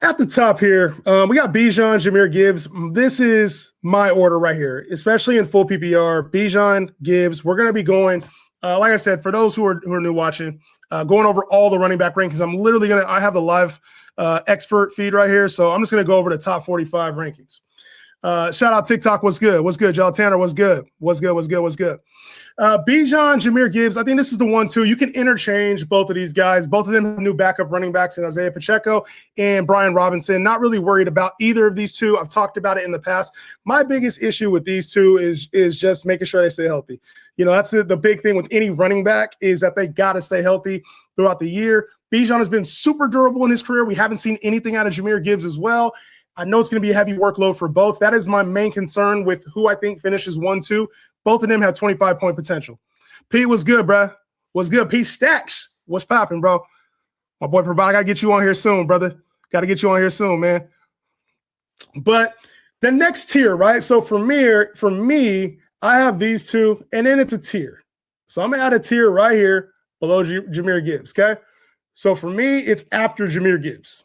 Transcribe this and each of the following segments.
At the top here, we got Bijan, Jahmyr Gibbs. This is my order right here, especially in full PPR. Bijan, Gibbs. We're going to be going, like I said, for those who are new watching, going over all the running back rankings. I'm literally going to, I have the live expert feed right here, so I'm just going to go over the top 45 rankings. Shout out TikTok. What's good? What's good, y'all? Tanner, what's good? What's good? What's good? What's good? Bijan, Jahmyr Gibbs. I think this is the 1-2. You can interchange both of these guys. Both of them have new backup running backs in Isaiah Pacheco and Brian Robinson. Not really worried about either of these two. I've talked about it in the past. My biggest issue with these two is just making sure they stay healthy. You know, that's the big thing with any running back is that they got to stay healthy throughout the year. Bijan has been super durable in his career. We haven't seen anything out of Jahmyr Gibbs as well. I know it's going to be a heavy workload for both. That is my main concern with who I think finishes 1-2. Both of them have 25-point potential. Pete, what's good, bro? What's good? Pete Stacks, what's popping, bro? My boy Provide, I got to get you on here soon, brother. Got to get you on here soon, man. But the next tier, right? So for me, I have these two, and then it's a tier. So I'm going to add a tier right here below Jahmyr Gibbs, okay? So for me, it's after Jahmyr Gibbs.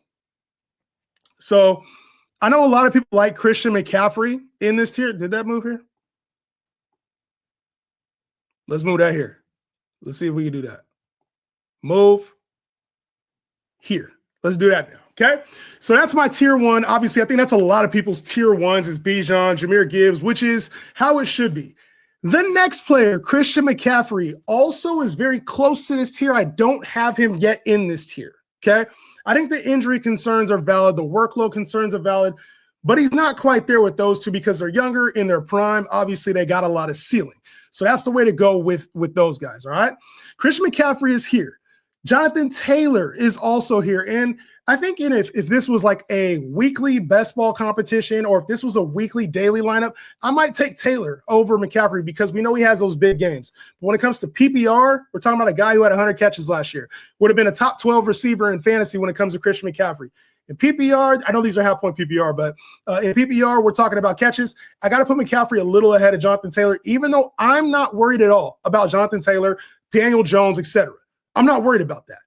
So I know a lot of people like Christian McCaffrey in this tier. Did that move here? Let's move that here. Let's see if we can do that. Move here. Let's do that now, okay? So that's my tier one. Obviously, I think that's a lot of people's tier ones is Bijan, Jahmyr Gibbs, which is how it should be. The next player, Christian McCaffrey, also is very close to this tier. I don't have him yet in this tier, okay? I think the injury concerns are valid. The workload concerns are valid, but he's not quite there with those two because they're younger in their prime. Obviously, they got a lot of ceiling. So that's the way to go with those guys, all right? Christian McCaffrey is here. Jonathan Taylor is also here. And I think if this was like a weekly best ball competition or if this was a weekly daily lineup, I might take Taylor over McCaffrey because we know he has those big games. But when it comes to PPR, we're talking about a guy who had 100 catches last year. Would have been a top 12 receiver in fantasy when it comes to Christian McCaffrey. In PPR, I know these are half-point PPR, but in PPR, we're talking about catches. I got to put McCaffrey a little ahead of Jonathan Taylor, even though I'm not worried at all about Jonathan Taylor, Daniel Jones, etc. I'm not worried about that.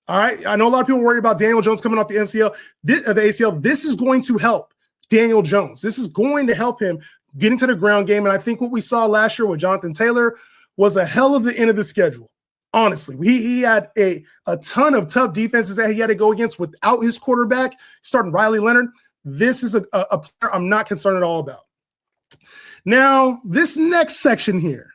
All right? I know a lot of people are worried about Daniel Jones coming off the ACL. This is going to help Daniel Jones. This is going to help him get into the ground game, and I think what we saw last year with Jonathan Taylor was a hell of the end of the schedule. Honestly, he had a ton of tough defenses that he had to go against without his quarterback, starting Riley Leonard. This is a player I'm not concerned at all about. Now, this next section here,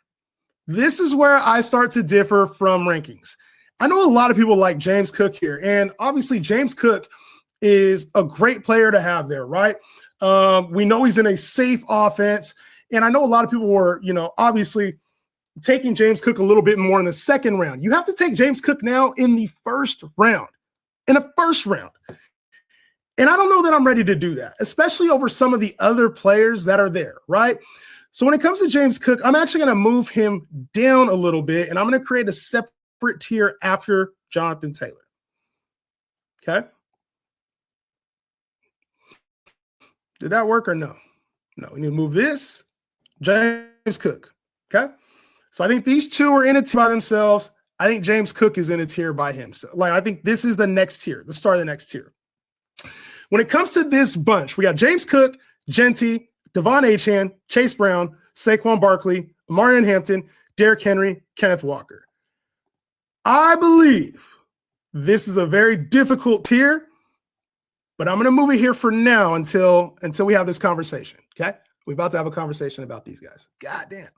this is where I start to differ from rankings. I know a lot of people like James Cook here, and obviously James Cook is a great player to have there, right? We know he's in a safe offense, and I know a lot of people were, obviously taking James Cook a little bit more in the second round. You have to take James Cook now in the first round. And I don't know that I'm ready to do that, especially over some of the other players that are there, right? So when it comes to James Cook, I'm actually going to move him down a little bit, and I'm going to create a separate tier after Jonathan Taylor. Okay? Did that work or no? No, we need to move this. James Cook. Okay? So I think these two are in a tier by themselves. I think James Cook is in a tier by himself. I think this is the next tier, the start of the next tier. When it comes to this bunch, we got James Cook, Genty, Devon Achane, Chase Brown, Saquon Barkley, Marion Hampton, Derrick Henry, Kenneth Walker. I believe this is a very difficult tier, but I'm going to move it here for now until we have this conversation, okay? We're about to have a conversation about these guys. God damn.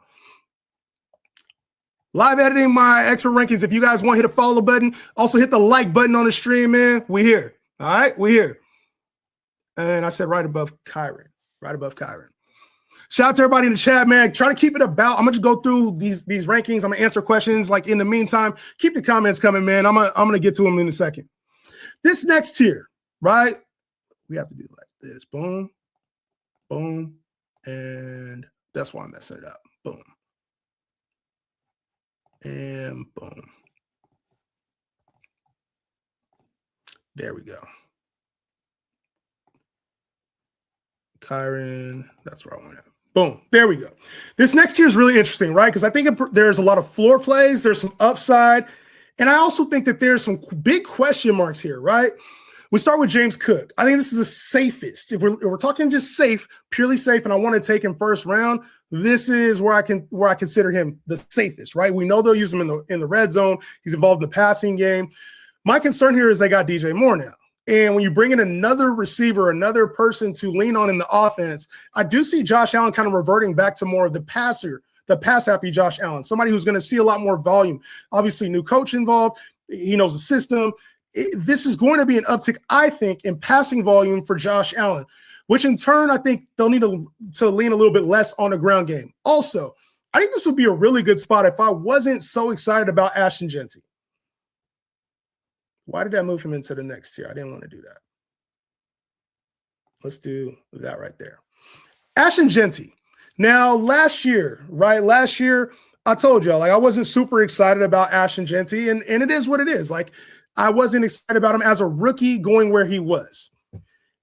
Live editing my expert rankings. If you guys want, hit a follow button. Also hit the like button on the stream, man. We here. All right, we here. And I said right above Kyron. Right above Kyron. Shout out to everybody in the chat, man. Try to keep it about. I'm gonna just go through these rankings. I'm gonna answer questions. Like in the meantime, keep the comments coming, man. I'm gonna get to them in a second. This next tier, right? We have to do like this. Boom, boom, and that's why I'm messing it up. Boom. And boom. There we go. Kyron, that's where I want it. Boom. There we go. This next tier is really interesting, right? Because I think there's a lot of floor plays. There's some upside. And I also think that there's some big question marks here, right? We start with James Cook. I think this is the safest. If we're talking just safe, purely safe, and I want to take him first round, this is where I consider him the safest, right? We know they'll use him in the red zone. He's involved in the passing game. My concern here is they got DJ Moore now. And when you bring in another receiver, another person to lean on in the offense, I do see Josh Allen kind of reverting back to more of the pass-happy Josh Allen, somebody who's going to see a lot more volume. Obviously, new coach involved. He knows the system. This is going to be an uptick, I think, in passing volume for Josh Allen, which in turn, I think they'll need to lean a little bit less on the ground game. Also, I think this would be a really good spot if I wasn't so excited about Ashton Jeanty. Why did I move him into the next tier? I didn't want to do that. Let's do that right there. Ashton Jeanty. Now, last year, I told y'all, like, I wasn't super excited about Ashton Jeanty, and it is what it is. Like, I wasn't excited about him as a rookie going where he was.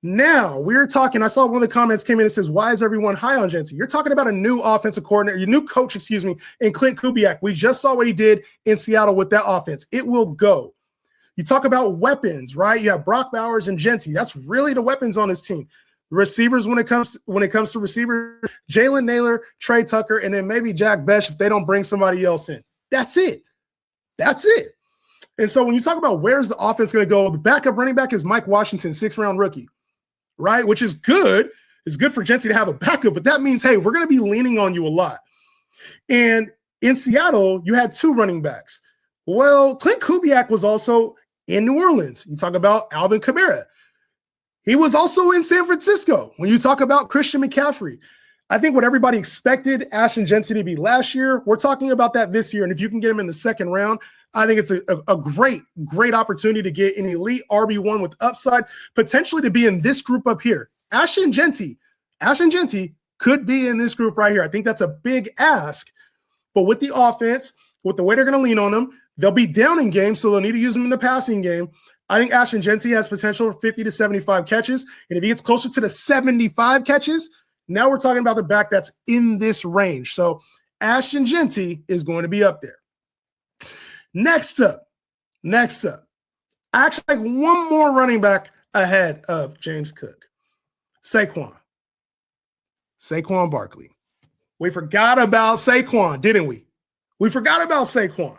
Now, we're talking, I saw one of the comments came in and says, why is everyone high on Jeanty? You're talking about a new offensive coordinator, your new coach, in Clint Kubiak. We just saw what he did in Seattle with that offense. It will go. You talk about weapons, right? You have Brock Bowers and Jeanty. That's really the weapons on this team. Receivers, when it comes to receivers, Jalen Nailor, Trey Tucker, and then maybe Jack Bech if they don't bring somebody else in. That's it. And so when you talk about where's the offense going to go, the backup running back is Mike Washington, 6th-round rookie, right? Which is good. It's good for Jeanty to have a backup, but that means, hey, we're going to be leaning on you a lot. And in Seattle, you had 2 running backs. Well, Clint Kubiak was also in New Orleans. You talk about Alvin Kamara. He was also in San Francisco. When you talk about Christian McCaffrey, I think what everybody expected Ashton Jeanty to be last year, we're talking about that this year. And if you can get him in the 2nd round, I think it's a great opportunity to get an elite RB1 with upside, potentially to be in this group up here. Ashton Jeanty could be in this group right here. I think that's a big ask. But with the offense, with the way they're going to lean on him, they'll be down in games, so they'll need to use him in the passing game. I think Ashton Jeanty has potential for 50 to 75 catches. And if he gets closer to the 75 catches, now we're talking about the back that's in this range. So Ashton Jeanty is going to be up there. Next up, I actually like one more running back ahead of James Cook. Saquon Barkley. We forgot about Saquon, didn't we? We forgot about Saquon.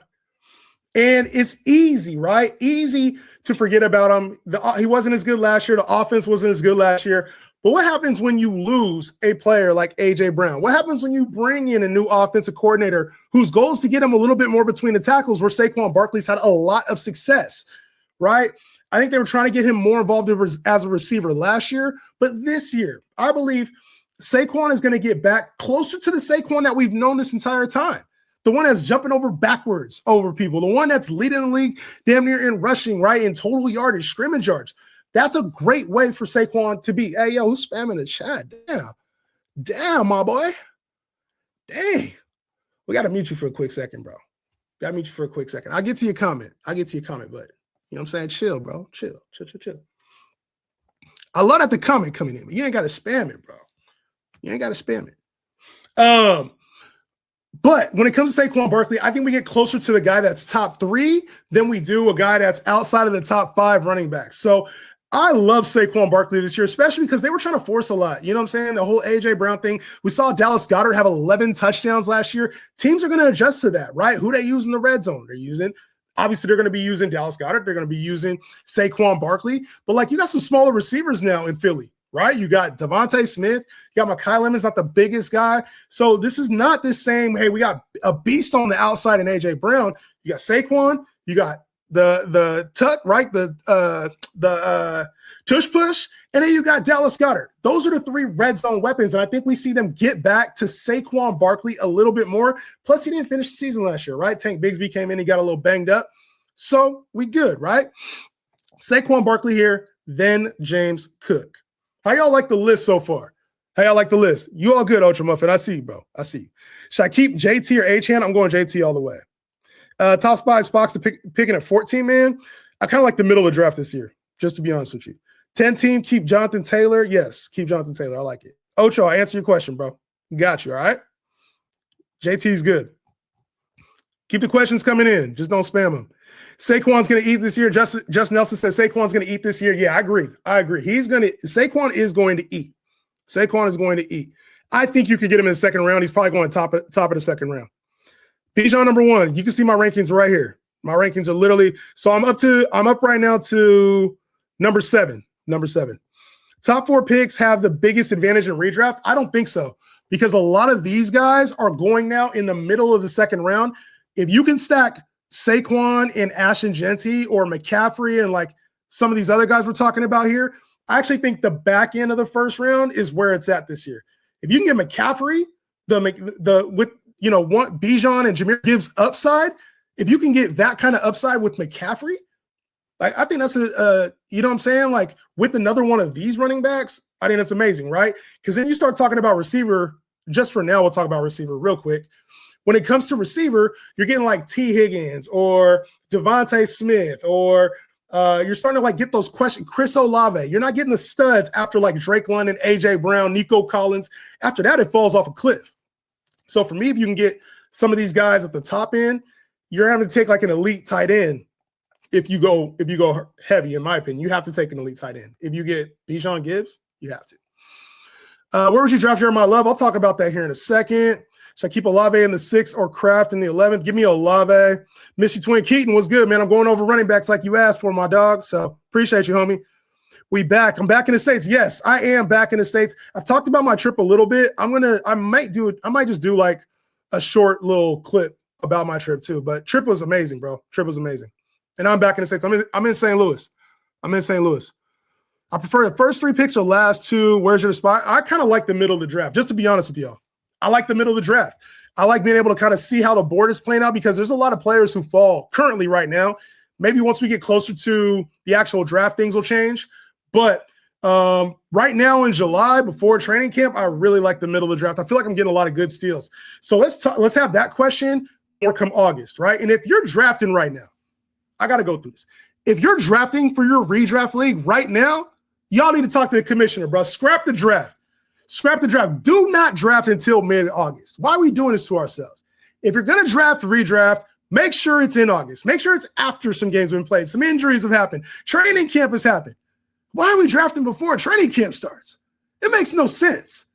And it's easy, right? Easy to forget about him. He wasn't as good last year. The offense wasn't as good last year. But what happens when you lose a player like A.J. Brown? What happens when you bring in a new offensive coordinator whose goal is to get him a little bit more between the tackles, where Saquon Barkley's had a lot of success, right? I think they were trying to get him more involved as a receiver last year. But this year, I believe Saquon is going to get back closer to the Saquon that we've known this entire time. The one that's jumping backwards over people. The one that's leading the league damn near in rushing, right? In total yardage, scrimmage yards. That's a great way for Saquon to be. Hey, yo, who's spamming the chat? Damn, my boy. Dang. We got to mute you for a quick second, bro. Got to mute you for a quick second. I'll get to your comment. But you know what I'm saying? Chill, bro. Chill. I love that the comment coming in, but you ain't got to spam it, bro. You ain't got to spam it. But when it comes to Saquon Barkley, I think we get closer to the guy that's top 3 than we do a guy that's outside of the top 5 running backs. So I love Saquon Barkley this year, especially because they were trying to force a lot. You know what I'm saying? The whole A.J. Brown thing. We saw Dallas Goedert have 11 touchdowns last year. Teams are going to adjust to that, right? Who they use in the red zone? Obviously, they're going to be using Dallas Goedert. They're going to be using Saquon Barkley. But, like, you got some smaller receivers now in Philly, right? You got Devontae Smith. You got Mekhi Lemons, not the biggest guy. So this is not the same, hey, we got a beast on the outside in A.J. Brown. You got Saquon. You got the tuck, right? The tush push. And then you got Dallas Goedert. Those are the 3 red zone weapons. And I think we see them get back to Saquon Barkley a little bit more. Plus, he didn't finish the season last year, right? Tank Bigsby came in. He got a little banged up. So we good, right? Saquon Barkley here, then James Cook. How y'all like the list so far? How y'all like the list? You all good, Ultra Muffin. I see you, bro. I see you. Should I keep JT or Achane? I'm going JT all the way. Top spot is Fox picking at 14, man. I kind of like the middle of the draft this year, just to be honest with you. 10 team, keep Jonathan Taylor. Yes, keep Jonathan Taylor. I like it. Ocho, I answer your question, bro. Got you, all right? JT's good. Keep the questions coming in. Just don't spam them. Saquon's going to eat this year. Justin Nelson says Saquon's going to eat this year. Yeah, I agree. Saquon is going to eat. Saquon is going to eat. I think you could get him in the second round. He's probably going top of the second round. Bijan number 1. You can see my rankings right here. My rankings are literally, so I'm up right now to number 7. Top 4 picks have the biggest advantage in redraft. I don't think so, because a lot of these guys are going now in the middle of the second round. If you can stack Saquon and Ashton Jeanty or McCaffrey and like some of these other guys we're talking about here, I actually think the back end of the first round is where it's at this year. If you can get McCaffrey, with Bijan and Jahmyr Gibbs upside, if you can get that kind of upside with McCaffrey, like I think that's you know what I'm saying? Like with another one of these running backs, I think that's amazing, right? Because then you start talking about receiver. Just for now, we'll talk about receiver real quick. When it comes to receiver, you're getting like T. Higgins or Devontae Smith, or you're starting to like get those questions. Chris Olave. You're not getting the studs after like Drake London, AJ Brown, Nico Collins. After that, it falls off a cliff. So for me, if you can get some of these guys at the top end, you're having to take like an elite tight end. If you go heavy, in my opinion, you have to take an elite tight end. If you get Bijan Gibbs, you have to. Where would you draft Jeremiah Love? I'll talk about that here in a second. Should I keep Olave in the 6th or Kraft in the 11th? Give me Olave. Miss you, Twin Keaton. What's good, man? I'm going over running backs like you asked for, my dog. So appreciate you, homie. We back. I'm back in the States. Yes, I am back in the States. I've talked about my trip a little bit. I might just do like a short little clip about my trip too. But trip was amazing, bro. Trip was amazing. And I'm back in the States. I'm in St. Louis. I prefer the first 3 picks or last 2. Where's your spot? I kind of like the middle of the draft, just to be honest with y'all. I like the middle of the draft. I like being able to kind of see how the board is playing out, because there's a lot of players who fall currently right now. Maybe once we get closer to the actual draft, things will change. But right now in July, before training camp, I really like the middle of the draft. I feel like I'm getting a lot of good steals. So let's have that question or come August, right? And if you're drafting right now, I got to go through this. If you're drafting for your redraft league right now, y'all need to talk to the commissioner, bro. Scrap the draft. Do not draft until mid-August. Why are we doing this to ourselves? If you're going to draft, redraft, make sure it's in August. Make sure it's after some games have been played. Some injuries have happened. Training camp has happened. Why are we drafting before training camp starts? It makes no sense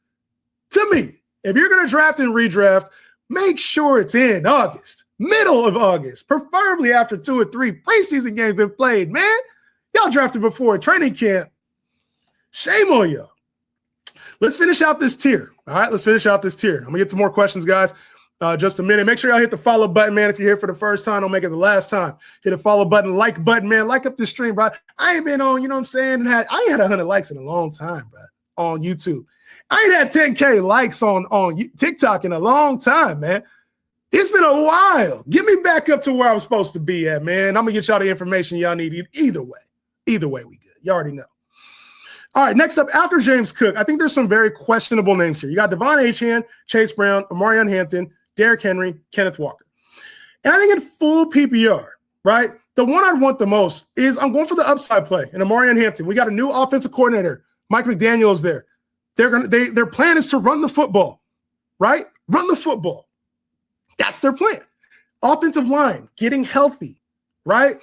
to me. If you're going to draft and redraft, make sure it's in August, middle of August, preferably after 2 or 3 preseason games been played, man. Y'all drafted before training camp. Shame on you. Let's finish out this tier. All right, let's finish out this tier. I'm going to get to more questions, guys. Just a minute. Make sure y'all hit the follow button, man. If you're here for the first time, don't make it the last time. Hit the follow button, like button, man. Like up the stream, bro. I ain't been on, you know what I'm saying? I ain't had 100 likes in a long time, bro, on YouTube. I ain't had 10K likes on TikTok in a long time, man. It's been a while. Get me back up to where I'm supposed to be at, man. I'm going to get y'all the information y'all need either way. Either way, we good. You already know. All right, next up, after James Cook, I think there's some very questionable names here. You got Devon Achane, Chase Brown, Omarion Hampton, Derrick Henry, Kenneth Walker. And I think in full PPR, right, the one I'd want the most is I'm going for the upside play in Omarion Hampton. We got a new offensive coordinator. Mike McDaniel is there. Their plan is to run the football, right? Run the football. That's their plan. Offensive line, getting healthy, right?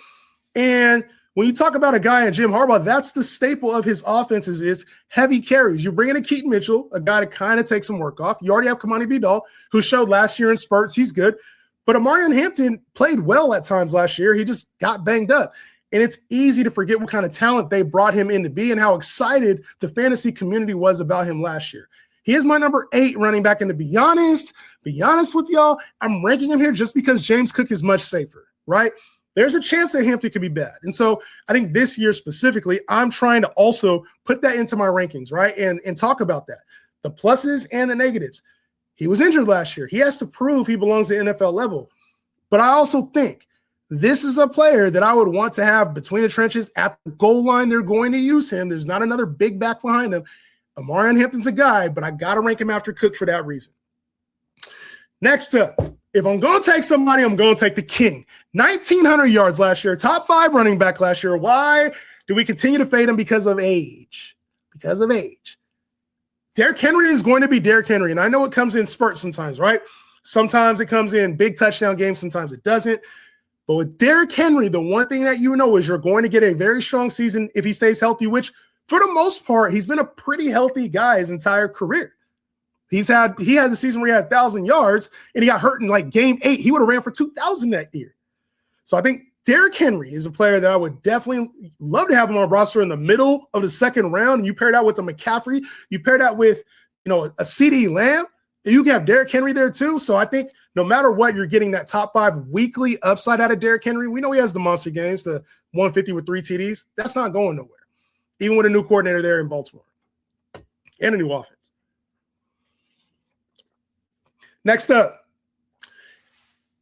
And when you talk about a guy in Jim Harbaugh, that's the staple of his offenses is heavy carries. You bring in a Keaton Mitchell, a guy to kind of take some work off. You already have Kamani Vidal, who showed last year in spurts. He's good. But Omarion Hampton played well at times last year. He just got banged up. And it's easy to forget what kind of talent they brought him in to be and how excited the fantasy community was about him last year. He is my number 8 running back. And to be honest with y'all, I'm ranking him here just because James Cook is much safer, right? There's a chance that Hampton could be bad. And so I think this year specifically, I'm trying to also put that into my rankings, right? And talk about that, the pluses and the negatives. He was injured last year. He has to prove he belongs to NFL level. But I also think this is a player that I would want to have between the trenches at the goal line. They're going to use him. There's not another big back behind him. Omarion Hampton's a guy, but I got to rank him after Cook for that reason. Next up, if I'm going to take somebody, I'm going to take the king. 1,900 yards last year, top 5 running back last year. Why do we continue to fade him? Because of age. Because of age. Derrick Henry is going to be Derrick Henry, and I know it comes in spurts sometimes, right? Sometimes it comes in big touchdown games. Sometimes it doesn't. But with Derrick Henry, the one thing that you know is you're going to get a very strong season if he stays healthy, which for the most part, he's been a pretty healthy guy his entire career. He had the season where he had 1,000 yards and he got hurt in like game 8. He would have ran for 2,000 that year. So I think Derrick Henry is a player that I would definitely love to have him on roster in the middle of the second round. And you pair that with a McCaffrey, you pair that with, a CeeDee Lamb, and you can have Derrick Henry there too. So I think no matter what, you're getting that top 5 weekly upside out of Derrick Henry. We know he has the monster games, the 150 with 3 TDs. That's not going nowhere, even with a new coordinator there in Baltimore and a new offense. Next up,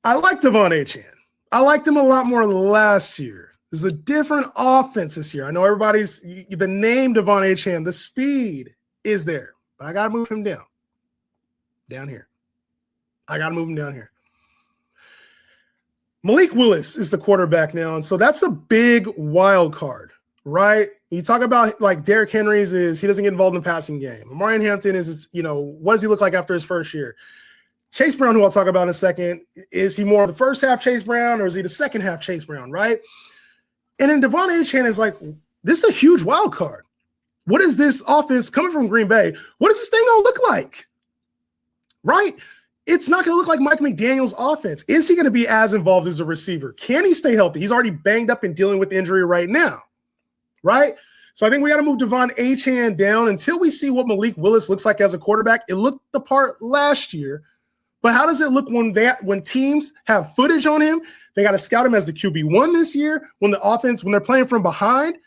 I like De'Von Achane. I liked him a lot more last year. This is a different offense this year. I know everybody's the name De'Von Achane, the speed is there, but I got to move him down here. I got to move him down here. Malik Willis is the quarterback now, and so that's a big wild card, right? You talk about like Derrick Henry's is he doesn't get involved in the passing game. Omarion Hampton is, what does he look like after his first year? Chase Brown, who I'll talk about in a second, is he more of the first half Chase Brown or is he the second half Chase Brown, right? And then De'Von Achane is like, this is a huge wild card. What is this offense coming from Green Bay? What is this thing going to look like, right? It's not going to look like Mike McDaniel's offense. Is he going to be as involved as a receiver? Can he stay healthy? He's already banged up and dealing with injury right now, right? So I think we got to move De'Von Achane down until we see what Malik Willis looks like as a quarterback. It looked the part last year. But how does it look when teams have footage on him? They got to scout him as the QB1 this year. When they're playing from behind,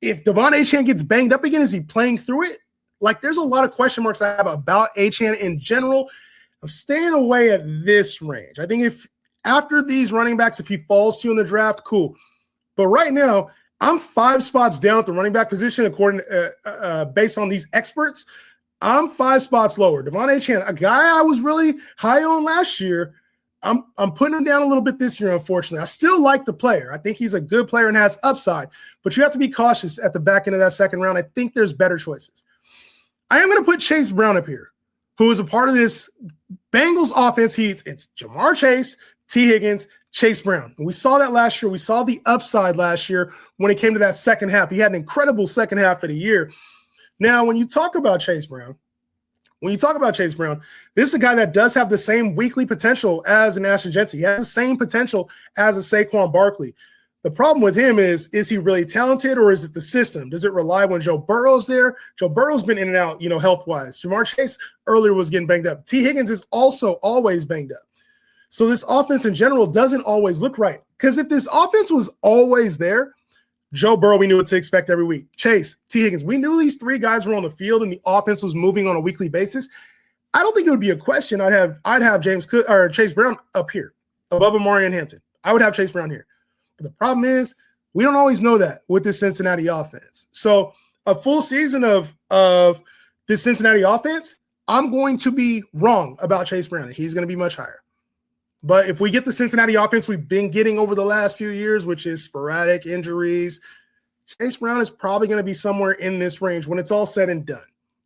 if De'Von Achane gets banged up again, is he playing through it? Like, there's a lot of question marks I have about Achane in general. I'm staying away at this range. I think if after these running backs, if he falls to you in the draft, cool. But right now, I'm 5 spots down at the running back position according based on these experts. I'm 5 spots lower. De'Von Achane, a guy I was really high on last year, I'm putting him down a little bit this year, unfortunately. I still like the player. I think he's a good player and has upside, but you have to be cautious at the back end of that second round. I think there's better choices. I am going to put Chase Brown up here, who is a part of this Bengals offense. It's Jamar Chase, T. Higgins, Chase Brown. And we saw that last year. We saw the upside last year when it came to that second half. He had an incredible second half of the year. Now, when you talk about Chase Brown, this is a guy that does have the same weekly potential as an Ashton Jeanty. He has the same potential as a Saquon Barkley. The problem with him is he really talented or is it the system? Does it rely when Joe Burrow's there? Joe Burrow's been in and out, health-wise. Jamar Chase earlier was getting banged up. T. Higgins is also always banged up. So this offense in general doesn't always look right. Because if this offense was always there, Joe Burrow, we knew what to expect every week. Chase, T. Higgins, we knew these 3 guys were on the field and the offense was moving on a weekly basis. I don't think it would be a question. I'd have Chase Brown up here above Omarion Hampton. I would have Chase Brown here. But the problem is we don't always know that with this Cincinnati offense. So a full season of this Cincinnati offense, I'm going to be wrong about Chase Brown. He's going to be much higher. But if we get the Cincinnati offense we've been getting over the last few years, which is sporadic injuries, Chase Brown is probably going to be somewhere in this range when it's all said and done.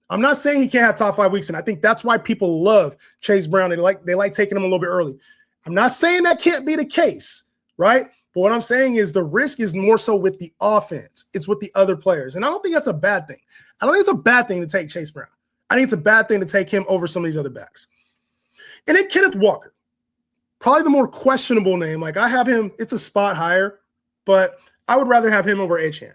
I'm not saying he can't have top 5 weeks, and I think that's why people love Chase Brown. They like taking him a little bit early. I'm not saying that can't be the case, right? But what I'm saying is the risk is more so with the offense. It's with the other players. And I don't think that's a bad thing. I don't think it's a bad thing to take Chase Brown. I think it's a bad thing to take him over some of these other backs. And then Kenneth Walker. Probably the more questionable name. Like I have him, it's a spot higher, but I would rather have him over Achane.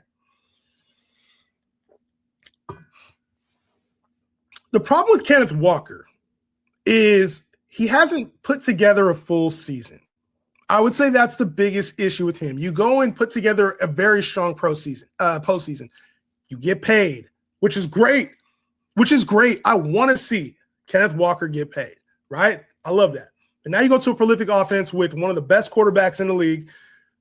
The problem with Kenneth Walker is he hasn't put together a full season. I would say that's the biggest issue with him. You go and put together a very strong postseason. You get paid, which is great. I want to see Kenneth Walker get paid, right? I love that. And now you go to a prolific offense with one of the best quarterbacks in the league,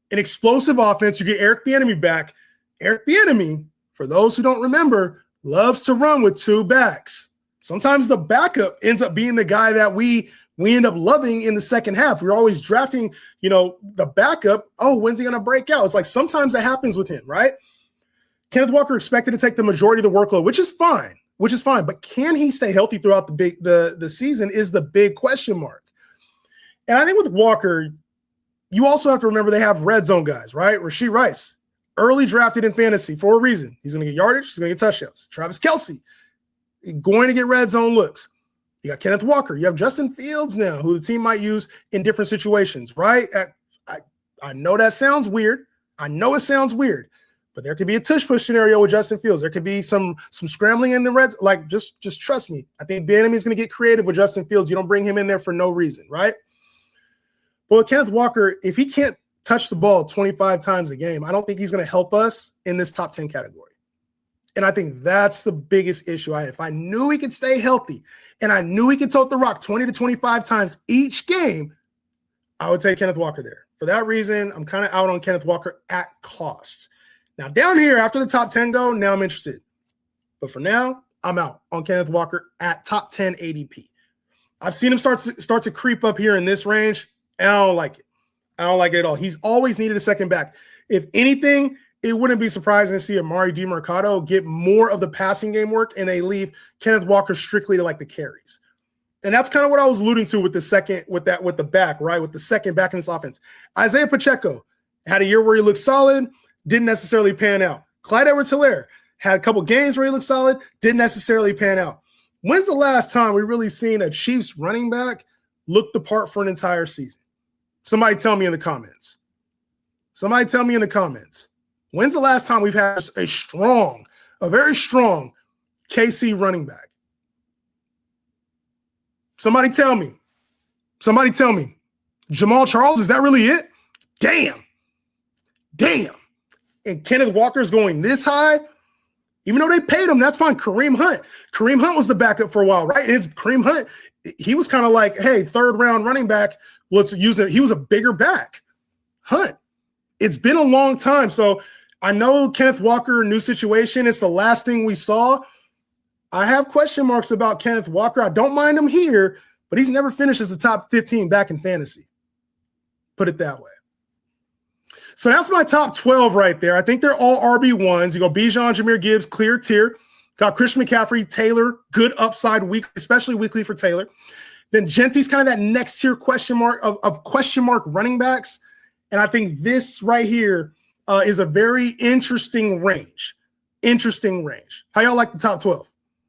an explosive offense. You get Eric Bieniemy back. Eric Bieniemy, for those who don't remember, loves to run with 2 backs. Sometimes the backup ends up being the guy that we end up loving in the second half. We're always drafting, the backup. Oh, when's he going to break out? It's like sometimes that happens with him, right? Kenneth Walker expected to take the majority of the workload, which is fine. But can he stay healthy throughout the season is the big question mark. And I think with Walker, you also have to remember they have red zone guys, right? Rashee Rice, early drafted in fantasy for a reason. He's going to get yardage. He's going to get touchdowns. Travis Kelce, going to get red zone looks. You got Kenneth Walker. You have Justin Fields now, who the team might use in different situations, right? I know that sounds weird. I know it sounds weird, but there could be a tush-push scenario with Justin Fields. There could be some scrambling in the reds. Like, just trust me. I think Bieniemy is going to get creative with Justin Fields. You don't bring him in there for no reason, right? But with Kenneth Walker, if he can't touch the ball 25 times a game, I don't think he's going to help us in this top 10 category. And I think that's the biggest issue I had. If I knew he could stay healthy and I knew he could tote the rock 20 to 25 times each game, I would take Kenneth Walker there. For that reason, I'm kind of out on Kenneth Walker at cost. Now, down here, after the top 10 go, now I'm interested. But for now, I'm out on Kenneth Walker at top 10 ADP. I've seen him start to creep up here in this range, and I don't like it. I don't like it at all. He's always needed a second back. If anything, it wouldn't be surprising to see Amari DiMercado get more of the passing game work, and they leave Kenneth Walker strictly to like the carries. And that's kind of what I was alluding to with the back, right? With the second back in this offense. Isaiah Pacheco had a year where he looked solid, didn't necessarily pan out. Clyde Edwards-Helaire had a couple games where he looked solid, didn't necessarily pan out. When's the last time we really seen a Chiefs running back look the part for an entire season? Somebody tell me in the comments. Somebody tell me in the comments. When's the last time we've had a very strong KC running back? Somebody tell me. Somebody tell me. Jamal Charles, is that really it? Damn. And Kenneth Walker's going this high? Even though they paid him, that's fine. Kareem Hunt. Kareem Hunt was the backup for a while, right? It's Kareem Hunt. He was kind of like, hey, third-round running back, let's use it. He was a bigger back. Hunt. It's been a long time. So I know Kenneth Walker, new situation. It's the last thing we saw. I have question marks about Kenneth Walker. I don't mind him here, but he's never finished as the top 15 back in fantasy. Put it that way. So that's my top 12 right there. I think they're all RB1s. You go Bijan, Jahmyr Gibbs, clear tier. Got Christian McCaffrey, Taylor, good upside week, especially weekly for Taylor. Then Genty's kind of that next tier question mark of question mark running backs. And I think this right here is a very interesting range. How y'all like the top 12?